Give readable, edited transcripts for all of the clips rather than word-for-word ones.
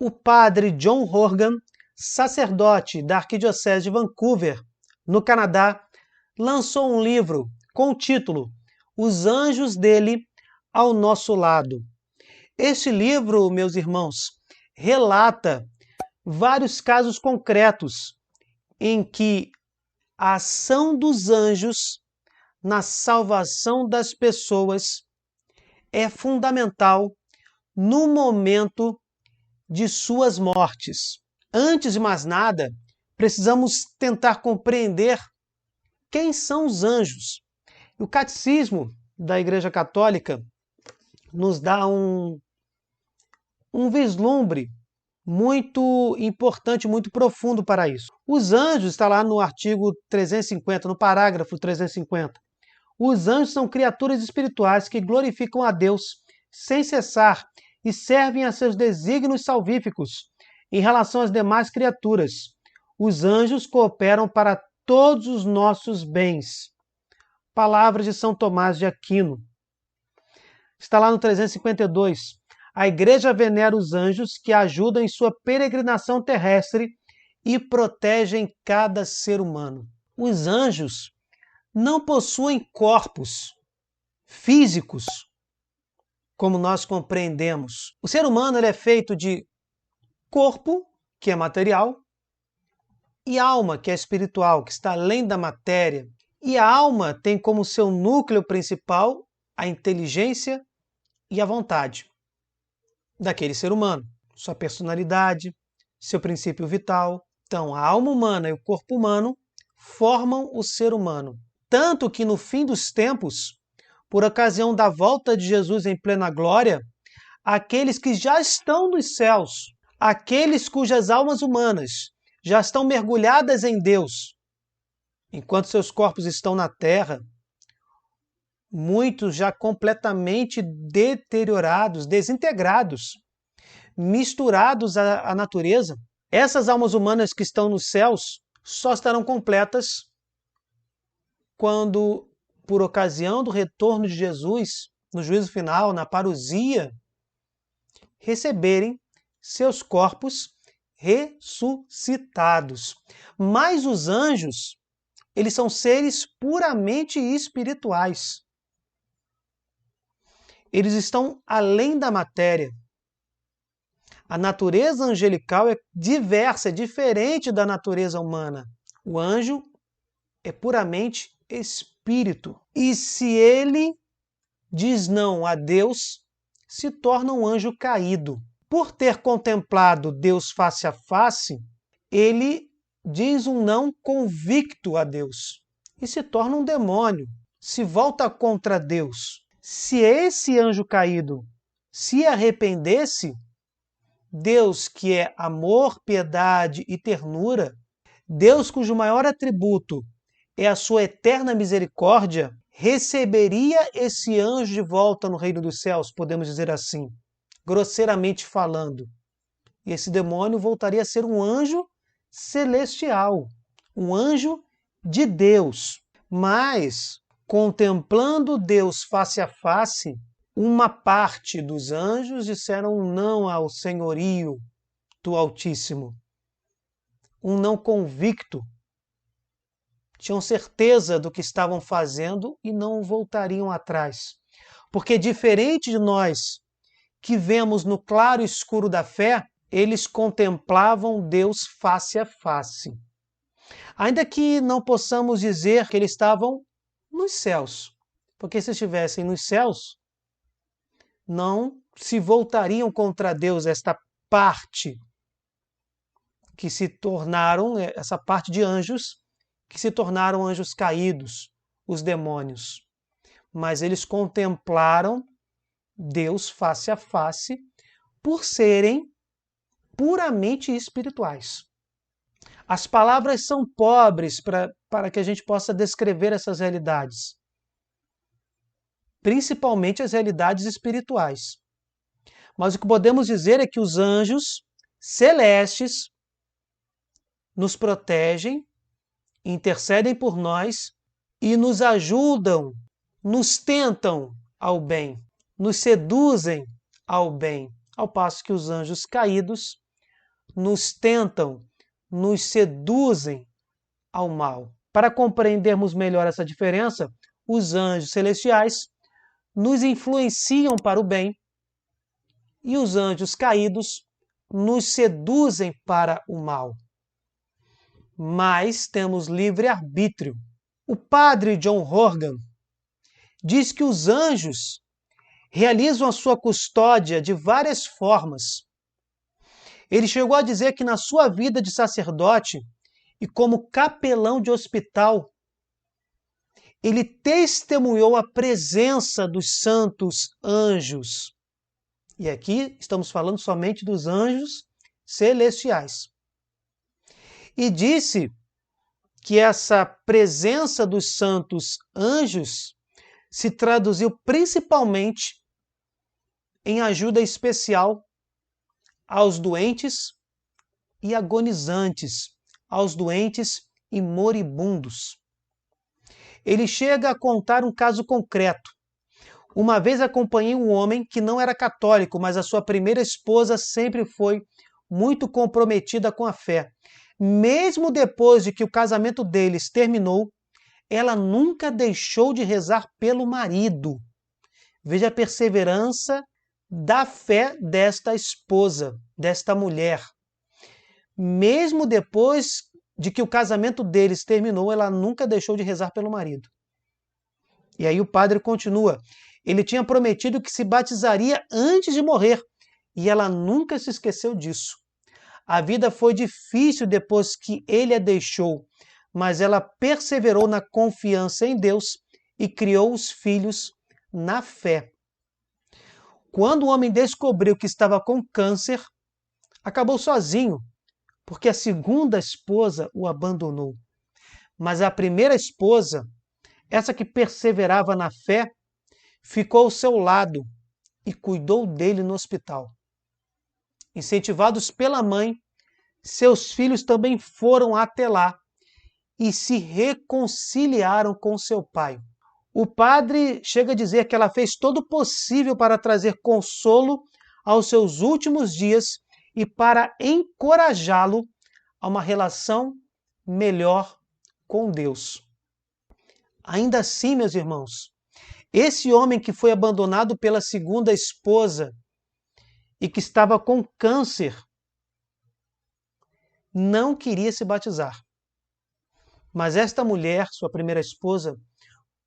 o padre John Horgan, sacerdote da Arquidiocese de Vancouver, no Canadá, lançou um livro com o título Os Anjos dele ao Nosso Lado. Este livro, meus irmãos, relata vários casos concretos em que a ação dos anjos na salvação das pessoas é fundamental no momento de suas mortes. Antes de mais nada, precisamos tentar compreender quem são os anjos. O Catecismo da Igreja Católica nos dá um vislumbre muito importante, muito profundo para isso. Os anjos, está lá no artigo 350, no parágrafo 350. Os anjos são criaturas espirituais que glorificam a Deus sem cessar e servem a seus desígnios salvíficos em relação às demais criaturas. Os anjos cooperam para todos os nossos bens. Palavras de São Tomás de Aquino. Está lá no 352. A Igreja venera os anjos que ajudam em sua peregrinação terrestre e protegem cada ser humano. Os anjos não possuem corpos físicos, como nós compreendemos. O ser humano ele é feito de corpo, que é material, e alma, que é espiritual, que está além da matéria. E a alma tem como seu núcleo principal a inteligência e a vontade daquele ser humano, sua personalidade, seu princípio vital. Então, a alma humana e o corpo humano formam o ser humano. Tanto que no fim dos tempos, por ocasião da volta de Jesus em plena glória, aqueles que já estão nos céus, aqueles cujas almas humanas já estão mergulhadas em Deus, enquanto seus corpos estão na terra, muitos já completamente deteriorados, desintegrados, misturados à natureza. Essas almas humanas que estão nos céus só estarão completas quando, por ocasião do retorno de Jesus, no juízo final, na parousia, receberem seus corpos ressuscitados. Mas os anjos, eles são seres puramente espirituais. Eles estão além da matéria. A natureza angelical é diversa, é diferente da natureza humana. O anjo é puramente espírito. E se ele diz não a Deus, se torna um anjo caído. Por ter contemplado Deus face a face, ele diz um não convicto a Deus e se torna um demônio, se volta contra Deus. Se esse anjo caído se arrependesse, Deus, que é amor, piedade e ternura, Deus cujo maior atributo é a sua eterna misericórdia, receberia esse anjo de volta no reino dos céus, podemos dizer assim, grosseiramente falando. E esse demônio voltaria a ser um anjo celestial, um anjo de Deus. Mas, contemplando Deus face a face, uma parte dos anjos disseram um não ao senhorio do Altíssimo, um não convicto. Tinham certeza do que estavam fazendo e não voltariam atrás. Porque diferente de nós que vemos no claro escuro da fé, eles contemplavam Deus face a face. Ainda que não possamos dizer que eles estavam nos céus, porque se estivessem nos céus, não se voltariam contra Deus, esta parte que se tornaram, essa parte de anjos, que se tornaram anjos caídos, os demônios. Mas eles contemplaram Deus face a face por serem puramente espirituais. As palavras são pobres para que a gente possa descrever essas realidades, principalmente as realidades espirituais. Mas o que podemos dizer é que os anjos celestes nos protegem, intercedem por nós e nos ajudam, nos tentam ao bem, nos seduzem ao bem, ao passo que os anjos caídos nos tentam, nos seduzem ao mal. Para compreendermos melhor essa diferença, os anjos celestiais nos influenciam para o bem e os anjos caídos nos seduzem para o mal. Mas temos livre-arbítrio. O padre John Horgan diz que os anjos realizam a sua custódia de várias formas. Ele chegou a dizer que na sua vida de sacerdote e como capelão de hospital, ele testemunhou a presença dos santos anjos. E aqui estamos falando somente dos anjos celestiais. E disse que essa presença dos santos anjos se traduziu principalmente em ajuda especial aos doentes e agonizantes, aos doentes e moribundos. Ele chega a contar um caso concreto. Uma vez acompanhei um homem que não era católico, mas a sua primeira esposa sempre foi muito comprometida com a fé. Mesmo depois de que o casamento deles terminou, ela nunca deixou de rezar pelo marido. Veja a perseverança da fé desta esposa, desta mulher. Mesmo depois de que o casamento deles terminou, ela nunca deixou de rezar pelo marido. E aí o padre continua. Ele tinha prometido que se batizaria antes de morrer, e ela nunca se esqueceu disso. A vida foi difícil depois que ele a deixou, mas ela perseverou na confiança em Deus e criou os filhos na fé. Quando o homem descobriu que estava com câncer, acabou sozinho, porque a segunda esposa o abandonou. Mas a primeira esposa, essa que perseverava na fé, ficou ao seu lado e cuidou dele no hospital. Incentivados pela mãe, seus filhos também foram até lá e se reconciliaram com seu pai. O padre chega a dizer que ela fez todo o possível para trazer consolo aos seus últimos dias e para encorajá-lo a uma relação melhor com Deus. Ainda assim, meus irmãos, esse homem que foi abandonado pela segunda esposa e que estava com câncer, não queria se batizar. Mas esta mulher, sua primeira esposa,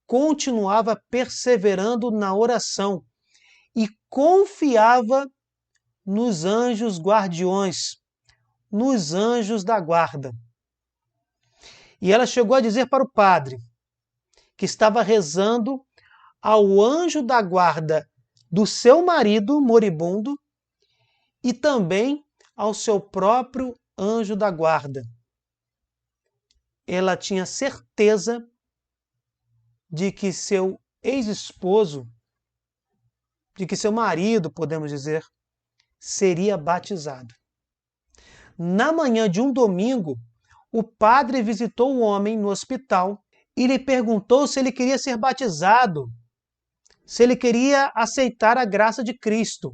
continuava perseverando na oração e confiava nos anjos guardiões, nos anjos da guarda. E ela chegou a dizer para o padre que estava rezando ao anjo da guarda do seu marido moribundo e também ao seu próprio anjo da guarda. Ela tinha certeza de que seu ex-esposo, de que seu marido, podemos dizer, seria batizado. Na manhã de um domingo, o padre visitou o homem no hospital e lhe perguntou se ele queria ser batizado, se ele queria aceitar a graça de Cristo.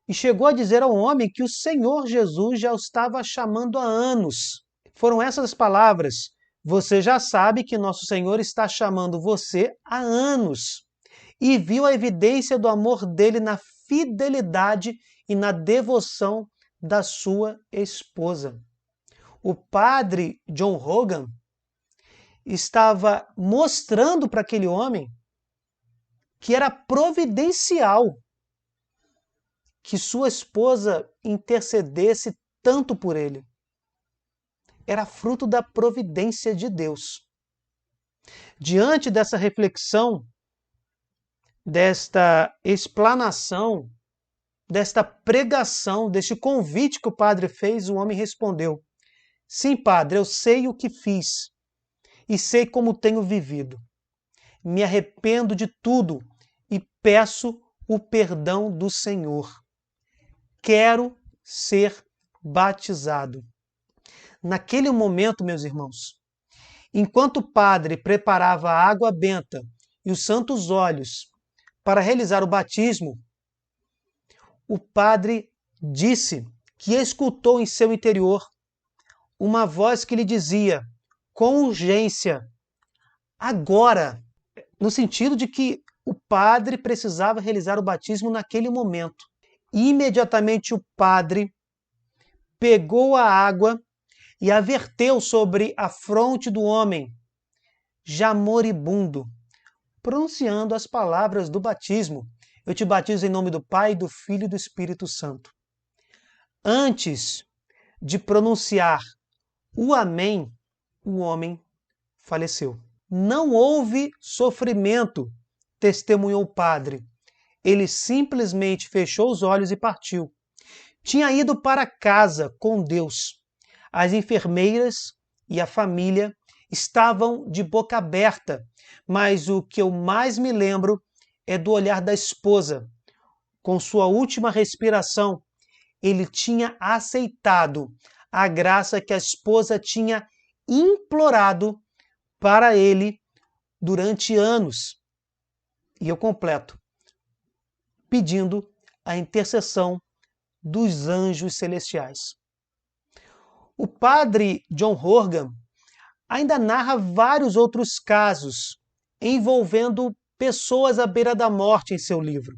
E chegou a dizer ao homem que o Senhor Jesus já o estava chamando há anos. Foram essas as palavras: você já sabe que nosso Senhor está chamando você há anos. E viu a evidência do amor dele na fidelidade e na devoção da sua esposa. O padre John Horgan estava mostrando para aquele homem que era providencial que sua esposa intercedesse tanto por ele. Era fruto da providência de Deus. Diante dessa reflexão, desta explanação, desta pregação, deste convite que o padre fez, o homem respondeu: sim, padre, eu sei o que fiz e sei como tenho vivido. Me arrependo de tudo e peço o perdão do Senhor. Quero ser batizado. Naquele momento, meus irmãos, enquanto o padre preparava a água benta e os santos óleos para realizar o batismo, o padre disse que escutou em seu interior uma voz que lhe dizia, com urgência, agora, no sentido de que o padre precisava realizar o batismo naquele momento. Imediatamente o padre pegou a água e a verteu sobre a fronte do homem, já moribundo, pronunciando as palavras do batismo. Eu te batizo em nome do Pai, do Filho e do Espírito Santo. Antes de pronunciar o amém, o homem faleceu. Não houve sofrimento, testemunhou o padre. Ele simplesmente fechou os olhos e partiu. Tinha ido para casa com Deus. As enfermeiras e a família estavam de boca aberta, mas o que eu mais me lembro é do olhar da esposa. Com sua última respiração, ele tinha aceitado a graça que a esposa tinha implorado para ele durante anos. E eu completo, pedindo a intercessão dos anjos celestiais. O padre John Horgan ainda narra vários outros casos envolvendo pessoas à beira da morte em seu livro.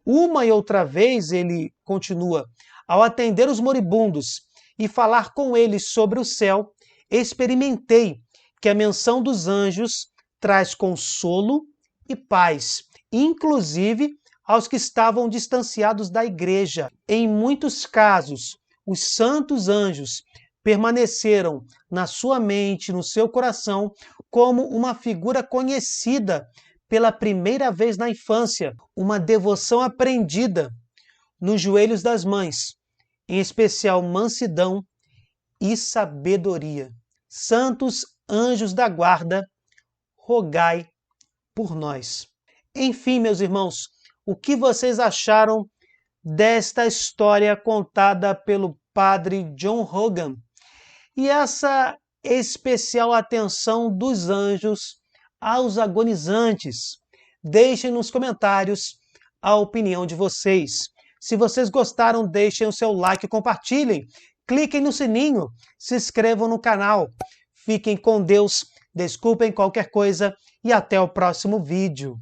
Uma e outra vez ele continua, ao atender os moribundos e falar com eles sobre o céu, experimentei que a menção dos anjos traz consolo e paz, inclusive aos que estavam distanciados da igreja. Em muitos casos, os santos anjos permaneceram na sua mente, no seu coração, como uma figura conhecida pela primeira vez na infância, uma devoção aprendida nos joelhos das mães, em especial mansidão e sabedoria. Santos anjos da guarda, rogai por nós. Enfim, meus irmãos, o que vocês acharam desta história contada pelo padre John Horgan? E essa especial atenção dos anjos aos agonizantes? Deixem nos comentários a opinião de vocês. Se vocês gostaram, deixem o seu like e compartilhem. Cliquem no sininho, se inscrevam no canal. Fiquem com Deus, desculpem qualquer coisa e até o próximo vídeo.